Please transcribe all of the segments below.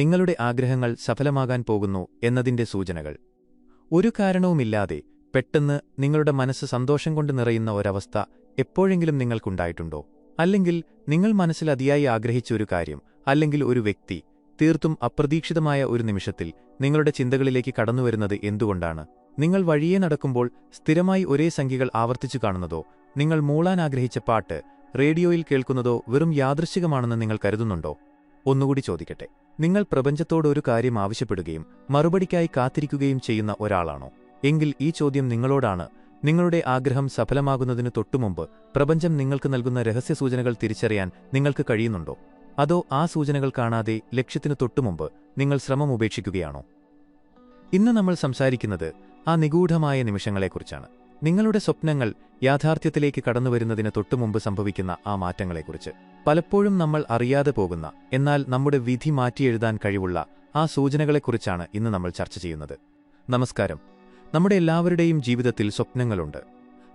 നിങ്ങളുടെ ആഗ്രഹങ്ങൾ സഫലമാകാൻ പോകുന്നു എന്നതിന്റെ സൂചനകൾ. ഒരു കാരണവുമില്ലാതെ പെട്ടെന്ന് നിങ്ങളുടെ മനസ്സ് സന്തോഷം കൊണ്ട് നിറയുന്ന ഒരവസ്ഥ എപ്പോഴെങ്കിലും നിങ്ങൾക്കുണ്ടായിട്ടുണ്ടോ? അല്ലെങ്കിൽ നിങ്ങൾ മനസ്സിൽ അതിയായി ആഗ്രഹിച്ച ഒരു കാര്യം അല്ലെങ്കിൽ ഒരു വ്യക്തി തീർത്തും അപ്രതീക്ഷിതമായ ഒരു നിമിഷത്തിൽ നിങ്ങളുടെ ചിന്തകളിലേക്ക് കടന്നുവരുന്നത് എന്തുകൊണ്ടാണ്? നിങ്ങൾ വഴിയെ നടക്കുമ്പോൾ സ്ഥിരമായി ഒരേ സംഖ്യകൾ ആവർത്തിച്ചു കാണുന്നതോ, നിങ്ങൾ മൂളാൻ ആഗ്രഹിച്ച പാട്ട് റേഡിയോയിൽ കേൾക്കുന്നതോ വെറും യാദൃശ്ചികമാണെന്ന് നിങ്ങൾ കരുതുന്നുണ്ടോ? ഒന്നുകൂടി ചോദിക്കട്ടെ, നിങ്ങൾ പ്രപഞ്ചത്തോട് ഒരു കാര്യം ആവശ്യപ്പെടുകയും മറുപടിക്കായി കാത്തിരിക്കുകയും ചെയ്യുന്ന ഒരാളാണോ? എങ്കിൽ ഈ ചോദ്യം നിങ്ങളോടാണ്. നിങ്ങളുടെ ആഗ്രഹം സഫലമാകുന്നതിനു തൊട്ടുമുമ്പ് പ്രപഞ്ചം നിങ്ങൾക്ക് നൽകുന്ന രഹസ്യസൂചനകൾ തിരിച്ചറിയാൻ നിങ്ങൾക്ക് കഴിയുന്നുണ്ടോ? അതോ ആ സൂചനകൾ കാണാതെ ലക്ഷ്യത്തിനു തൊട്ടുമുമ്പ് നിങ്ങൾ ശ്രമം ഉപേക്ഷിക്കുകയാണോ? ഇന്ന് നമ്മൾ സംസാരിക്കുന്നത് ആ നിഗൂഢമായ നിമിഷങ്ങളെക്കുറിച്ചാണ്. നിങ്ങളുടെ സ്വപ്നങ്ങൾ യാഥാർത്ഥ്യത്തിലേക്ക് കടന്നുവരുന്നതിന് തൊട്ടുമുമ്പ് സംഭവിക്കുന്ന ആ മാറ്റങ്ങളെക്കുറിച്ച്. പലപ്പോഴും നമ്മൾ അറിയാതെ പോകുന്ന, എന്നാൽ നമ്മുടെ വിധി മാറ്റിയെഴുതാൻ കഴിവുള്ള ആ സൂചനകളെക്കുറിച്ചാണ് ഇന്ന് നമ്മൾ ചർച്ച ചെയ്യുന്നത്. നമസ്കാരം. നമ്മുടെ എല്ലാവരുടെയും ജീവിതത്തിൽ സ്വപ്നങ്ങളുണ്ട്.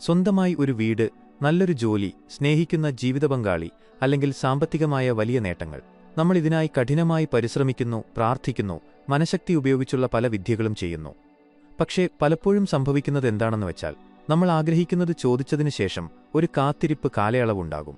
സ്വന്തമായി ഒരു വീട്, നല്ലൊരു ജോലി, സ്നേഹിക്കുന്ന ജീവിതപങ്കാളി, അല്ലെങ്കിൽ സാമ്പത്തികമായ വലിയ നേട്ടങ്ങൾ. നമ്മൾ ഇതിനായി കഠിനമായി പരിശ്രമിക്കുന്നു, പ്രാർത്ഥിക്കുന്നു, മനഃശക്തി ഉപയോഗിച്ചുള്ള പല വിദ്യകളും ചെയ്യുന്നു. പക്ഷേ പലപ്പോഴും സംഭവിക്കുന്നത് എന്താണെന്ന് വെച്ചാൽ, നമ്മൾ ആഗ്രഹിക്കുന്നത് ചോദിച്ചതിനു ശേഷം ഒരു കാത്തിരിപ്പ് കാലയളവുണ്ടാകും.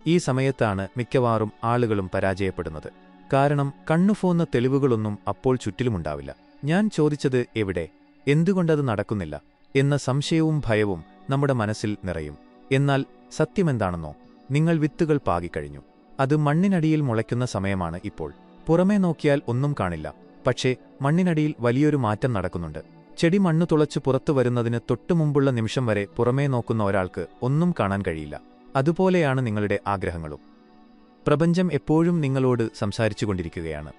ഈ സമയത്താണ് മിക്കവാറും ആളുകളും പരാജയപ്പെടുന്നത്. കാരണം കണ്ണുപോന്ന തെളിവുകളൊന്നും അപ്പോൾ ചുറ്റിലുമുണ്ടാവില്ല. ഞാൻ ചോദിച്ചത് എവിടെ? എന്തുകൊണ്ടത് നടക്കുന്നില്ല എന്ന സംശയവും ഭയവും നമ്മുടെ മനസ്സിൽ നിറയും. എന്നാൽ സത്യമെന്താണെന്നോ? നിങ്ങൾ വിത്തുകൾ പാകിക്കഴിഞ്ഞു. അത് മണ്ണിനടിയിൽ മുളയ്ക്കുന്ന സമയമാണ് ഇപ്പോൾ. പുറമേ നോക്കിയാൽ ഒന്നും കാണില്ല, പക്ഷേ മണ്ണിനടിയിൽ വലിയൊരു മാറ്റം നടക്കുന്നുണ്ട്. ചെടി മണ്ണു തുളച്ചു പുറത്തു വരുന്നതിന് തൊട്ടുമുമ്പുള്ള നിമിഷം വരെ പുറമേ നോക്കുന്ന ഒരാൾക്ക് ഒന്നും കാണാൻ കഴിയില്ല. അതുപോലെയാണ് നിങ്ങളുടെ ആഗ്രഹങ്ങളും. പ്രപഞ്ചം എപ്പോഴും നിങ്ങളോട് സംസാരിച്ചുകൊണ്ടിരിക്കുകയാണ്.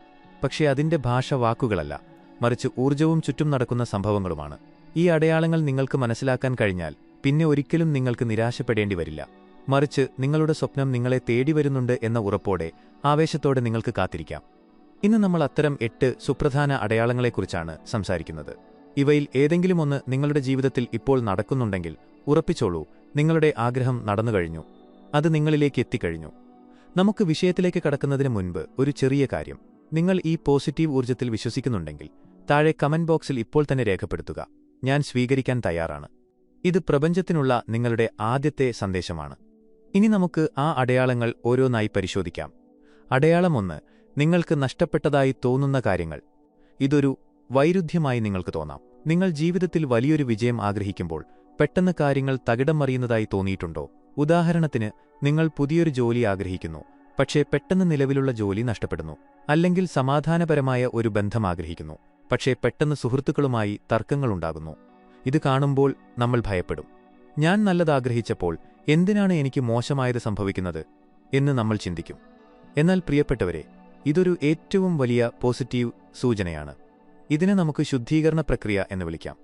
പക്ഷേ അതിന്റെ ഭാഷ വാക്കുകളല്ല, മറിച്ച് ഊർജ്ജവും ചുറ്റും നടക്കുന്ന സംഭവങ്ങളുമാണ്. ഈ അടയാളങ്ങൾ നിങ്ങൾക്ക് മനസ്സിലാക്കാൻ കഴിഞ്ഞാൽ പിന്നെ ഒരിക്കലും നിങ്ങൾക്ക് നിരാശപ്പെടേണ്ടി വരില്ല. മറിച്ച് നിങ്ങളുടെ സ്വപ്നം നിങ്ങളെ തേടി വരുന്നുണ്ട് എന്ന ഉറപ്പോടെ, ആവേശത്തോടെ നിങ്ങൾക്ക് കാത്തിരിക്കാം. ഇന്ന് നമ്മൾ അത്തരം 8 സുപ്രധാന അടയാളങ്ങളെക്കുറിച്ചാണ് സംസാരിക്കുന്നത്. ഇവയിൽ ഏതെങ്കിലും ഒന്ന് നിങ്ങളുടെ ജീവിതത്തിൽ ഇപ്പോൾ നടക്കുന്നുണ്ടെങ്കിൽ ഉറപ്പിച്ചോളൂ, നിങ്ങളുടെ ആഗ്രഹം നടന്നുകഴിഞ്ഞു. അത് നിങ്ങളിലേക്ക് എത്തിക്കഴിഞ്ഞു. നമുക്ക് വിഷയത്തിലേക്ക് കടക്കുന്നതിന് മുൻപ് ഒരു ചെറിയ കാര്യം. നിങ്ങൾ ഈ പോസിറ്റീവ് ഊർജ്ജത്തിൽ വിശ്വസിക്കുന്നുണ്ടെങ്കിൽ താഴെ കമന്റ് ബോക്സിൽ ഇപ്പോൾ തന്നെ രേഖപ്പെടുത്തുക. ഞാൻ സ്വീകരിക്കാൻ തയ്യാറാണ്. ഇത് പ്രപഞ്ചത്തിനുള്ള നിങ്ങളുടെ ആദ്യത്തെ സന്ദേശമാണ്. ഇനി നമുക്ക് ആ അടയാളങ്ങൾ ഓരോന്നായി പരിശോധിക്കാം. അടയാളം 1. നിങ്ങൾക്ക് നഷ്ടപ്പെട്ടതായി തോന്നുന്ന കാര്യങ്ങൾ. ഇതൊരു വൈരുദ്ധ്യമായി നിങ്ങൾക്ക് തോന്നാം. നിങ്ങൾ ജീവിതത്തിൽ വലിയൊരു വിജയം ആഗ്രഹിക്കുമ്പോൾ പെട്ടെന്ന് കാര്യങ്ങൾ തകിടം മറിയുന്നതായി തോന്നിയിട്ടുണ്ടോ? ഉദാഹരണത്തിന്, നിങ്ങൾ പുതിയൊരു ജോലി ആഗ്രഹിക്കുന്നു, പക്ഷേ പെട്ടെന്ന് നിലവിലുള്ള ജോലി നഷ്ടപ്പെടുന്നു. അല്ലെങ്കിൽ സമാധാനപരമായ ഒരു ബന്ധം ആഗ്രഹിക്കുന്നു, പക്ഷേ പെട്ടെന്ന് സുഹൃത്തുക്കളുമായി തർക്കങ്ങളുണ്ടാകുന്നു. ഇത് കാണുമ്പോൾ നമ്മൾ ഭയപ്പെടും. ഞാൻ നല്ലതാഗ്രഹിച്ചപ്പോൾ എന്തിനാണ് എനിക്ക് മോശമായത് സംഭവിക്കുന്നത് എന്ന് നമ്മൾ ചിന്തിക്കും. എന്നാൽ പ്രിയപ്പെട്ടവരെ, ഇതൊരു ഏറ്റവും വലിയ പോസിറ്റീവ് സൂചനയാണ്. ഇതിനെ നമുക്ക് ശുദ്ധീകരണ പ്രക്രിയ എന്ന് വിളിക്കാം.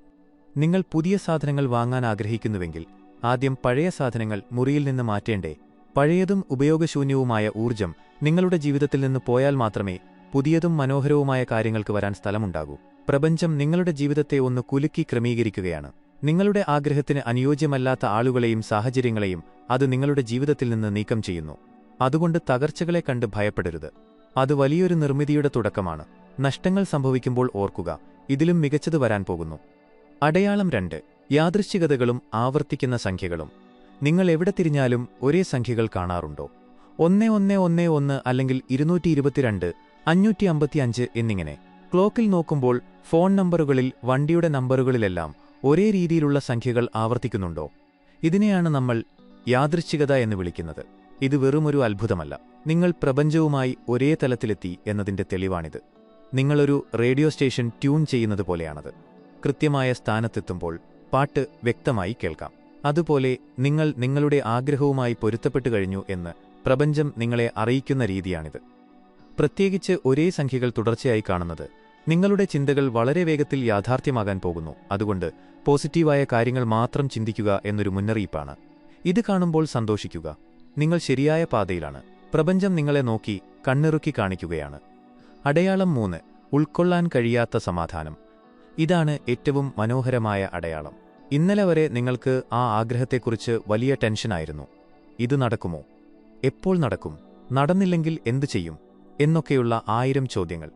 നിങ്ങൾ പുതിയ സാധനങ്ങൾ വാങ്ങാൻ ആഗ്രഹിക്കുന്നുവെങ്കിൽ ആദ്യം പഴയ സാധനങ്ങൾ മുറിയിൽ നിന്ന് മാറ്റേണ്ടേ? പഴയതും ഉപയോഗശൂന്യവുമായ ഊർജ്ജം നിങ്ങളുടെ ജീവിതത്തിൽ നിന്ന് പോയാൽ മാത്രമേ പുതിയതും മനോഹരവുമായ കാര്യങ്ങൾക്ക് വരാൻ സ്ഥലമുണ്ടാകൂ. പ്രപഞ്ചം നിങ്ങളുടെ ജീവിതത്തെ ഒന്ന് കുലുക്കി ക്രമീകരിക്കുകയാണ്. നിങ്ങളുടെ ആഗ്രഹത്തിന് അനുയോജ്യമല്ലാത്ത ആളുകളെയും സാഹചര്യങ്ങളെയും അത് നിങ്ങളുടെ ജീവിതത്തിൽ നിന്ന് നീക്കം ചെയ്യുന്നു. അതുകൊണ്ട് തകർച്ചകളെ കണ്ട് ഭയപ്പെടരുത്. അത് വലിയൊരു നിർമ്മിതിയുടെ തുടക്കമാണ്. നഷ്ടങ്ങൾ സംഭവിക്കുമ്പോൾ ഓർക്കുക, ഇതിലും മികച്ചത് വരാൻ പോകുന്നു. അടയാളം 2. യാദൃശ്ചികതകളും ആവർത്തിക്കുന്ന സംഖ്യകളും. നിങ്ങൾ എവിടെ തിരിഞ്ഞാലും ഒരേ സംഖ്യകൾ കാണാറുണ്ടോ? 1111 അല്ലെങ്കിൽ 222, 555 എന്നിങ്ങനെ. ക്ലോക്കിൽ നോക്കുമ്പോൾ, ഫോൺ നമ്പറുകളിൽ, വണ്ടിയുടെ നമ്പറുകളിലെല്ലാം ഒരേ രീതിയിലുള്ള സംഖ്യകൾ ആവർത്തിക്കുന്നുണ്ടോ? ഇതിനെയാണ് നമ്മൾ യാദൃശ്ചികത എന്ന് വിളിക്കുന്നത്. ഇത് വെറുമൊരു അത്ഭുതമല്ല, നിങ്ങൾ പ്രപഞ്ചവുമായി ഒരേ തലത്തിലെത്തി എന്നതിന്റെ തെളിവാണിത്. നിങ്ങളൊരു റേഡിയോ സ്റ്റേഷൻ ട്യൂൺ ചെയ്യുന്നത് പോലെയാണത്. കൃത്യമായ സ്ഥാനത്തെത്തുമ്പോൾ പാട്ട് വ്യക്തമായി കേൾക്കാം. അതുപോലെ നിങ്ങൾ നിങ്ങളുടെ ആഗ്രഹവുമായി പൊരുത്തപ്പെട്ടു കഴിഞ്ഞു എന്ന് പ്രപഞ്ചം നിങ്ങളെ അറിയിക്കുന്ന രീതിയാണിത്. പ്രത്യേകിച്ച് ഒരേ സംഖ്യകൾ തുടർച്ചയായി കാണുന്നത് നിങ്ങളുടെ ചിന്തകൾ വളരെ വേഗത്തിൽ യാഥാർത്ഥ്യമാകാൻ പോകുന്നു. അതുകൊണ്ട് പോസിറ്റീവായ കാര്യങ്ങൾ മാത്രം ചിന്തിക്കുക എന്നൊരു മുന്നറിയിപ്പാണ്. ഇത് കാണുമ്പോൾ സന്തോഷിക്കുക. നിങ്ങൾ ശരിയായ പാതയിലാണ്. പ്രപഞ്ചം നിങ്ങളെ നോക്കി കണ്ണിറുക്കി കാണിക്കുകയാണ്. അടയാളം 3. ഉൾക്കൊള്ളാൻ കഴിയാത്ത സമാധാനം. ഇതാണ് ഏറ്റവും മനോഹരമായ അടയാളം. ഇന്നലെ വരെ നിങ്ങൾക്ക് ആ ആഗ്രഹത്തെക്കുറിച്ച് വലിയ ടെൻഷനായിരുന്നു. ഇത് നടക്കുമോ? എപ്പോൾ നടക്കും? നടന്നില്ലെങ്കിൽ എന്തു ചെയ്യും? എന്നൊക്കെയുള്ള 1000 ചോദ്യങ്ങൾ.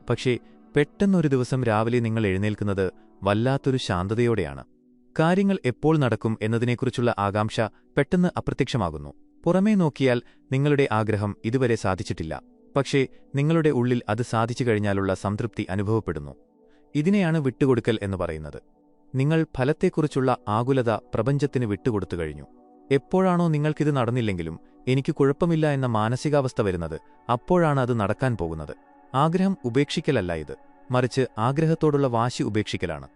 പക്ഷേ പെട്ടെന്നൊരു ദിവസം രാവിലെ നിങ്ങൾ എഴുന്നേൽക്കുന്നത് വല്ലാത്തൊരു ശാന്തതയോടെയാണ്. കാര്യങ്ങൾ എപ്പോൾ നടക്കും എന്നതിനെക്കുറിച്ചുള്ള ആകാംക്ഷ പെട്ടെന്ന് അപ്രത്യക്ഷമാകുന്നു. പുറമേ നോക്കിയാൽ നിങ്ങളുടെ ആഗ്രഹം ഇതുവരെ സാധിച്ചിട്ടില്ല, പക്ഷേ നിങ്ങളുടെ ഉള്ളിൽ അത് സാധിച്ചു കഴിഞ്ഞാലുള്ള സംതൃപ്തി അനുഭവപ്പെടുന്നു. ഇതിനെയാണ് വിട്ടുകൊടുക്കൽ എന്ന് പറയുന്നത്. നിങ്ങൾ ഫലത്തെക്കുറിച്ചുള്ള ആകുലത പ്രപഞ്ചത്തിന് വിട്ടുകൊടുത്തു കഴിഞ്ഞു. എപ്പോഴാണോ നിങ്ങൾക്കിത് നടന്നില്ലെങ്കിലും എനിക്ക് കുഴപ്പമില്ല എന്ന മാനസികാവസ്ഥ വരുന്നത്, അപ്പോഴാണ് അത് നടക്കാൻ പോകുന്നത്. ആഗ്രഹം ഉപേക്ഷിക്കലല്ല ഇത്, മറിച്ച് ആഗ്രഹത്തോടുള്ള വാശി ഉപേക്ഷിക്കലാണ്.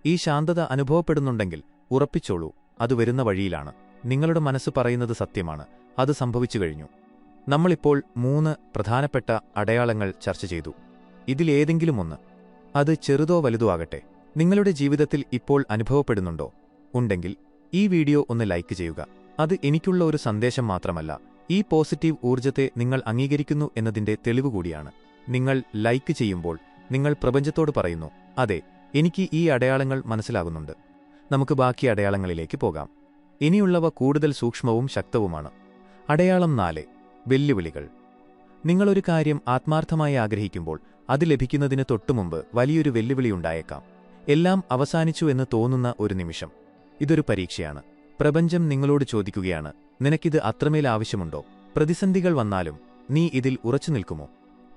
ഈ ശാന്തത അനുഭവപ്പെടുന്നുണ്ടെങ്കിൽ ഉറപ്പിച്ചോളൂ, അത് വരുന്ന വഴിയിലാണ്. നിങ്ങളുടെ മനസ്സ് പറയുന്നത് സത്യമാണ്, അത് സംഭവിച്ചു കഴിഞ്ഞു. നമ്മളിപ്പോൾ 3 പ്രധാനപ്പെട്ട അടയാളങ്ങൾ ചർച്ച ചെയ്തു. ഇതിലേതെങ്കിലും ഒന്ന്, അത് ചെറുതോ വലുതോ ആകട്ടെ, നിങ്ങളുടെ ജീവിതത്തിൽ ഇപ്പോൾ അനുഭവപ്പെടുന്നുണ്ടോ? ഉണ്ടെങ്കിൽ ഈ വീഡിയോ ഒന്ന് ലൈക്ക് ചെയ്യുക. അത് എനിക്കുള്ള ഒരു സന്ദേശം മാത്രമല്ല, ഈ പോസിറ്റീവ് ഊർജ്ജത്തെ നിങ്ങൾ അംഗീകരിക്കുന്നു എന്നതിന്റെ തെളിവുകൂടിയാണ്. നിങ്ങൾ ലൈക്ക് ചെയ്യുമ്പോൾ നിങ്ങൾ പ്രപഞ്ചത്തോട് പറയുന്നു, അതെ, എനിക്ക് ഈ അടയാളങ്ങൾ മനസ്സിലാകുന്നുണ്ട്. നമുക്ക് ബാക്കി അടയാളങ്ങളിലേക്ക് പോകാം. ഇനിയുള്ളവ കൂടുതൽ സൂക്ഷ്മവും ശക്തവുമാണ്. അടയാളം 4, വെല്ലുവിളികൾ. നിങ്ങളൊരു കാര്യം ആത്മാർത്ഥമായി ആഗ്രഹിക്കുമ്പോൾ അത് ലഭിക്കുന്നതിന് തൊട്ടുമുമ്പ് വലിയൊരു വെല്ലുവിളിയുണ്ടായേക്കാം. എല്ലാം അവസാനിച്ചു എന്ന് തോന്നുന്ന ഒരു നിമിഷം. ഇതൊരു പരീക്ഷയാണ്. പ്രപഞ്ചം നിങ്ങളോട് ചോദിക്കുകയാണ്, നിനക്കിത് അത്രമേൽ ആവശ്യമുണ്ടോ? പ്രതിസന്ധികൾ വന്നാലും നീ ഇതിൽ ഉറച്ചു നിൽക്കുമോ?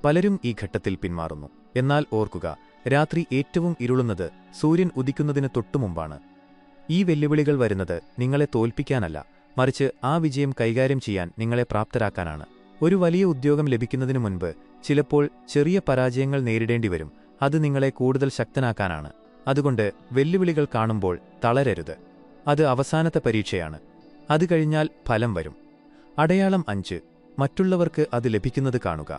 പലരും ഈ ഘട്ടത്തിൽ പിന്മാറുന്നു. എന്നാൽ ഓർക്കുക, രാത്രി ഏറ്റവും ഇരുളുന്നത് സൂര്യൻ ഉദിക്കുന്നതിന് തൊട്ടുമുമ്പാണ്. ഈ വെല്ലുവിളികൾ വരുന്നത് നിങ്ങളെ തോൽപ്പിക്കാനല്ല, മറിച്ച് ആ വിജയം കൈകാര്യം ചെയ്യാൻ നിങ്ങളെ പ്രാപ്തരാക്കാനാണ്. ഒരു വലിയ ഉദ്യോഗം ലഭിക്കുന്നതിനു മുൻപ് ചിലപ്പോൾ ചെറിയ പരാജയങ്ങൾ നേരിടേണ്ടി വരും. അത് നിങ്ങളെ കൂടുതൽ ശക്തനാക്കാനാണ്. അതുകൊണ്ട് വെല്ലുവിളികൾ കാണുമ്പോൾ തളരരുത്. അത് അവസാനത്തെ പരീക്ഷയാണ്. അത് കഴിഞ്ഞാൽ ഫലം വരും. അടയാളം 5, മറ്റുള്ളവർക്ക് അത് ലഭിക്കുന്നത് കാണുക.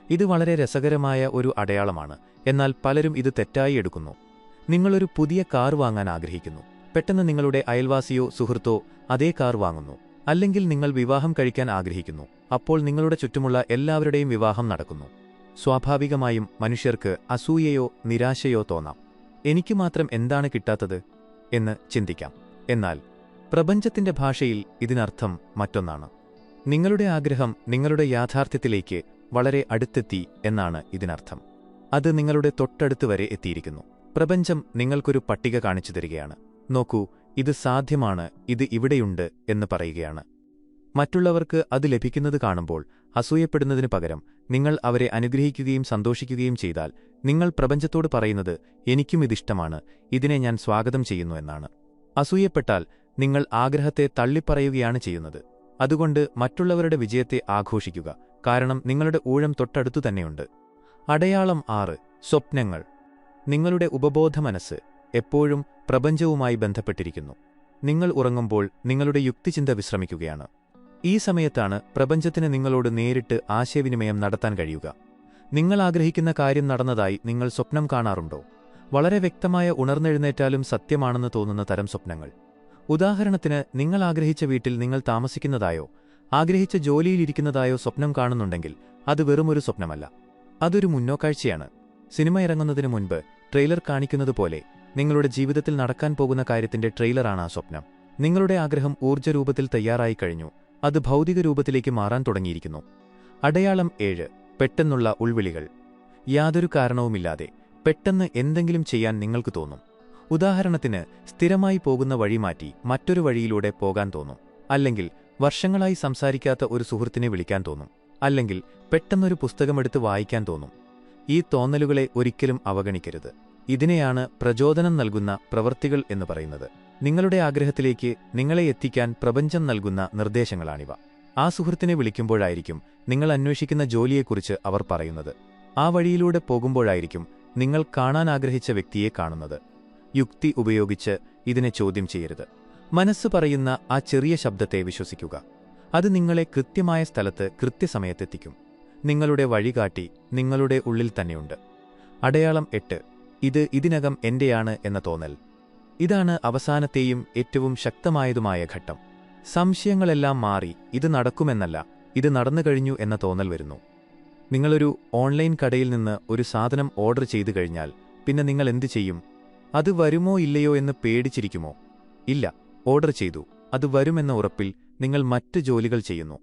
ഇത് വളരെ രസകരമായ ഒരു അടയാളമാണ്, എന്നാൽ പലരും ഇത് തെറ്റായി എടുക്കുന്നു. നിങ്ങളൊരു പുതിയ കാർ വാങ്ങാൻ ആഗ്രഹിക്കുന്നു. പെട്ടെന്ന് നിങ്ങളുടെ അയൽവാസിയോ സുഹൃത്തോ അതേ കാർ വാങ്ങുന്നു. അല്ലെങ്കിൽ നിങ്ങൾ വിവാഹം കഴിക്കാൻ ആഗ്രഹിക്കുന്നു. അപ്പോൾ നിങ്ങളുടെ ചുറ്റുമുള്ള എല്ലാവരുടെയും വിവാഹം നടക്കുന്നു. സ്വാഭാവികമായും മനുഷ്യർക്ക് അസൂയയോ നിരാശയോ തോന്നാം. എനിക്ക് മാത്രം എന്താണ് കിട്ടാത്തത് എന്ന് ചിന്തിക്കാം. എന്നാൽ പ്രപഞ്ചത്തിന്റെ ഭാഷയിൽ ഇതിനർത്ഥം മറ്റൊന്നാണ്. നിങ്ങളുടെ ആഗ്രഹം നിങ്ങളുടെ യാഥാർത്ഥ്യത്തിലേക്ക് വളരെ അടുത്തെത്തി എന്നാണ് ഇതിനർത്ഥം. അത് നിങ്ങളുടെ തൊട്ടടുത്ത് വരെ എത്തിയിരിക്കുന്നു. പ്രപഞ്ചം നിങ്ങൾക്കൊരു പട്ടിക കാണിച്ചു തരികയാണ്. നോക്കൂ, ഇത് സാധ്യമാണ്, ഇത് ഇവിടെയുണ്ട് എന്ന് പറയുകയാണ്. മറ്റുള്ളവർക്ക് അത് ലഭിക്കുന്നത് കാണുമ്പോൾ അസൂയപ്പെടുന്നതിനു പകരം നിങ്ങൾ അവരെ അനുഗ്രഹിക്കുകയും സന്തോഷിക്കുകയും ചെയ്താൽ നിങ്ങൾ പ്രപഞ്ചത്തോട് പറയുന്നത്, എനിക്കും ഇതിഷ്ടമാണ്, ഇതിനെ ഞാൻ സ്വാഗതം ചെയ്യുന്നു എന്നാണ്. അസൂയപ്പെട്ടാൽ നിങ്ങൾ ആഗ്രഹത്തെ തള്ളിപ്പറയുകയാണ് ചെയ്യുന്നത്. അതുകൊണ്ട് മറ്റുള്ളവരുടെ വിജയത്തെ ആഘോഷിക്കുക, കാരണം നിങ്ങളുടെ ഊഴം തൊട്ടടുത്തു തന്നെയുണ്ട്. അടയാളം 6, സ്വപ്നങ്ങൾ. നിങ്ങളുടെ ഉപബോധ മനസ്സ് എപ്പോഴും പ്രപഞ്ചവുമായി ബന്ധപ്പെട്ടിരിക്കുന്നു. നിങ്ങൾ ഉറങ്ങുമ്പോൾ നിങ്ങളുടെ യുക്തിചിന്ത വിശ്രമിക്കുകയാണ്. ഈ സമയത്താണ് പ്രപഞ്ചത്തിന് നിങ്ങളോട് നേരിട്ട് ആശയവിനിമയം നടത്താൻ കഴിയുക. നിങ്ങൾ ആഗ്രഹിക്കുന്ന കാര്യം നടന്നതായി നിങ്ങൾ സ്വപ്നം കാണാറുണ്ടോ? വളരെ വ്യക്തമായ ഉണർന്നെഴുന്നേറ്റാലും സത്യമാണെന്ന് തോന്നുന്ന തരം സ്വപ്നങ്ങൾ. ഉദാഹരണത്തിന്, നിങ്ങൾ ആഗ്രഹിച്ച വീട്ടിൽ നിങ്ങൾ താമസിക്കുന്നതായോ ആഗ്രഹിച്ച ജോലിയിലിരിക്കുന്നതായോ സ്വപ്നം കാണുന്നുണ്ടെങ്കിൽ അത് വെറുമൊരു സ്വപ്നമല്ല, അതൊരു മുന്നോക്കാഴ്ചയാണ്. സിനിമ ഇറങ്ങുന്നതിന് മുൻപ് ട്രെയിലർ കാണിക്കുന്നതുപോലെ നിങ്ങളുടെ ജീവിതത്തിൽ നടക്കാൻ പോകുന്ന കാര്യത്തിന്റെ ട്രെയിലറാണ് ആ സ്വപ്നം. നിങ്ങളുടെ ആഗ്രഹം ഊർജ്ജരൂപത്തിൽ തയ്യാറായി കഴിഞ്ഞു, അത് ഭൗതിക രൂപത്തിലേക്ക് മാറാൻ തുടങ്ങിയിരിക്കുന്നു. അടയാളം 7, പെട്ടെന്നുള്ള ഉൾവിളികൾ. യാതൊരു കാരണവുമില്ലാതെ പെട്ടെന്ന് എന്തെങ്കിലും ചെയ്യാൻ നിങ്ങൾക്ക് തോന്നും. ഉദാഹരണത്തിന്, സ്ഥിരമായി പോകുന്ന വഴി മാറ്റി മറ്റൊരു വഴിയിലൂടെ പോകാൻ തോന്നും. അല്ലെങ്കിൽ വർഷങ്ങളായി സംസാരിക്കാത്ത ഒരു സുഹൃത്തിനെ വിളിക്കാൻ തോന്നും. അല്ലെങ്കിൽ പെട്ടെന്നൊരു പുസ്തകമെടുത്ത് വായിക്കാൻ തോന്നും. ഈ തോന്നലുകളെ ഒരിക്കലും അവഗണിക്കരുത്. ഇതിനെയാണ് പ്രചോദനം നൽകുന്ന പ്രവൃത്തികൾ എന്ന് പറയുന്നത്. നിങ്ങളുടെ ആഗ്രഹത്തിലേക്ക് നിങ്ങളെ എത്തിക്കാൻ പ്രപഞ്ചം നൽകുന്ന നിർദ്ദേശങ്ങളാണിവ. ആ സുഹൃത്തിനെ വിളിക്കുമ്പോഴായിരിക്കും നിങ്ങൾ അന്വേഷിക്കുന്ന ജോലിയെക്കുറിച്ച് അവർ പറയുന്നത്. ആ വഴിയിലൂടെ പോകുമ്പോഴായിരിക്കും നിങ്ങൾ കാണാൻ ആഗ്രഹിച്ച വ്യക്തിയെ കാണുന്നത്. യുക്തി ഉപയോഗിച്ച് ഇതിനെ ചോദ്യം ചെയ്യരുത്. മനസ്സ് പറയുന്ന ആ ചെറിയ ശബ്ദത്തെ വിശ്വസിക്കുക. അത് നിങ്ങളെ കൃത്യമായ സ്ഥലത്ത് കൃത്യസമയത്തെത്തിക്കും. നിങ്ങളുടെ വഴികാട്ടി നിങ്ങളുടെ ഉള്ളിൽ തന്നെയുണ്ട്. അടയാളം 8, ഇത് ഇതിനകം എന്റെയാണ് എന്ന തോന്നൽ. ഇതാണ് അവസാനത്തെയും ഏറ്റവും ശക്തമായതുമായ ഘട്ടം. സംശയങ്ങളെല്ലാം മാറി ഇത് നടക്കുമെന്നല്ല, ഇത് നടന്നു കഴിഞ്ഞു എന്ന തോന്നൽ വരുന്നു. നിങ്ങളൊരു ഓൺലൈൻ കടയിൽ നിന്ന് ഒരു സാധനം ഓർഡർ ചെയ്തു കഴിഞ്ഞാൽ പിന്നെ നിങ്ങൾ എന്തു ചെയ്യും? അത് വരുമോ ഇല്ലയോ എന്ന് പേടിച്ചിരിക്കുമോ? ഇല്ല, ഓർഡർ ചെയ്തു, അത് വരുമെന്ന ഉറപ്പിൽ നിങ്ങൾ മറ്റ് ജോലികൾ ചെയ്യുന്നു.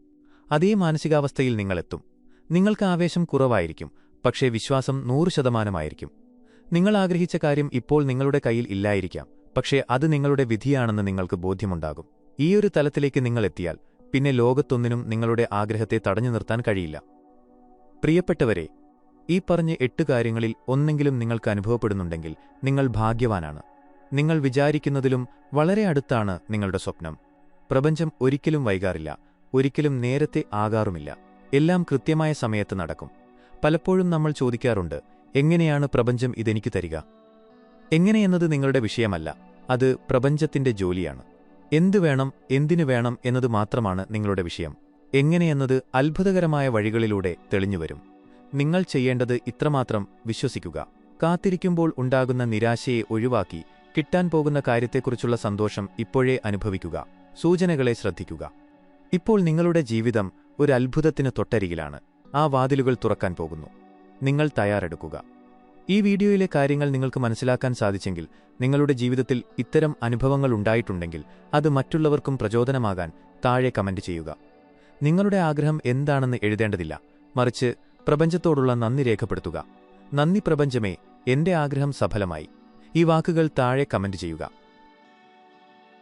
അതേ മാനസികാവസ്ഥയിൽ നിങ്ങളെത്തും. നിങ്ങൾക്ക് ആവേശം കുറവായിരിക്കും, പക്ഷേ വിശ്വാസം 100%ആയിരിക്കും. നിങ്ങൾ ആഗ്രഹിച്ച കാര്യം ഇപ്പോൾ നിങ്ങളുടെ കയ്യിൽ ഇല്ലായിരിക്കാം, പക്ഷേ അത് നിങ്ങളുടെ വിധിയാണെന്ന് നിങ്ങൾക്ക് ബോധ്യമുണ്ടാകും. ഈയൊരു തലത്തിലേക്ക് നിങ്ങളെത്തിയാൽ പിന്നെ ലോകത്തൊന്നിനും നിങ്ങളുടെ ആഗ്രഹത്തെ തടഞ്ഞു നിർത്താൻ കഴിയില്ല. പ്രിയപ്പെട്ടവരെ, ഈ പറഞ്ഞ 8 കാര്യങ്ങളിൽ ഒന്നെങ്കിലും നിങ്ങൾക്ക് അനുഭവപ്പെടുന്നുണ്ടെങ്കിൽ നിങ്ങൾ ഭാഗ്യവാനാണ്. നിങ്ങൾ വിചാരിക്കുന്നതിലും വളരെ അടുത്താണ് നിങ്ങളുടെ സ്വപ്നം. പ്രപഞ്ചം ഒരിക്കലും വൈകാറില്ല, ഒരിക്കലും നേരത്തെ ആകാറുമില്ല. എല്ലാം കൃത്യമായ സമയത്ത് നടക്കും. പലപ്പോഴും നമ്മൾ ചോദിക്കാറുണ്ട്, എങ്ങനെയാണ് പ്രപഞ്ചം ഇതെനിക്ക് തരിക? എങ്ങനെയെന്നത് നിങ്ങളുടെ വിഷയമല്ല, അത് പ്രപഞ്ചത്തിന്റെ ജോലിയാണ്. എന്തു വേണം, എന്തിനു വേണം എന്നത് മാത്രമാണ് നിങ്ങളുടെ വിഷയം. എങ്ങനെയെന്നത് അത്ഭുതകരമായ വഴികളിലൂടെ തെളിഞ്ഞുവരും. നിങ്ങൾ ചെയ്യേണ്ടത് ഇത്രമാത്രം വിശ്വസിക്കുക. കാത്തിരിക്കുമ്പോൾ ഉണ്ടാകുന്ന നിരാശയെ ഒഴിവാക്കി കിട്ടാൻ പോകുന്ന കാര്യത്തെക്കുറിച്ചുള്ള സന്തോഷം ഇപ്പോഴേ അനുഭവിക്കുക. സൂചനകളെ ശ്രദ്ധിക്കുക. ഇപ്പോൾ നിങ്ങളുടെ ജീവിതം ഒരു അത്ഭുതത്തിന് തൊട്ടരികിലാണ്. ആ വാതിലുകൾ തുറക്കാൻ പോകുന്നു. നിങ്ങൾ തയ്യാറെടുക്കുക. ഈ വീഡിയോയിലെ കാര്യങ്ങൾ നിങ്ങൾക്ക് മനസ്സിലാക്കാൻ സാധിച്ചെങ്കിൽ, നിങ്ങളുടെ ജീവിതത്തിൽ ഇത്തരം അനുഭവങ്ങൾ ഉണ്ടായിട്ടുണ്ടെങ്കിൽ അത് മറ്റുള്ളവർക്കും പ്രചോദനമാകാൻ താഴെ കമന്റ് ചെയ്യുക. നിങ്ങളുടെ ആഗ്രഹം എന്താണെന്ന് എഴുതേണ്ടതില്ല, മറിച്ച് പ്രപഞ്ചത്തോടുള്ള നന്ദി രേഖപ്പെടുത്തുക. നന്ദി പ്രപഞ്ചമേ, എന്റെ ആഗ്രഹം സഫലമായി. ഈ വാക്കുകൾ താഴെ കമന്റ് ചെയ്യുക.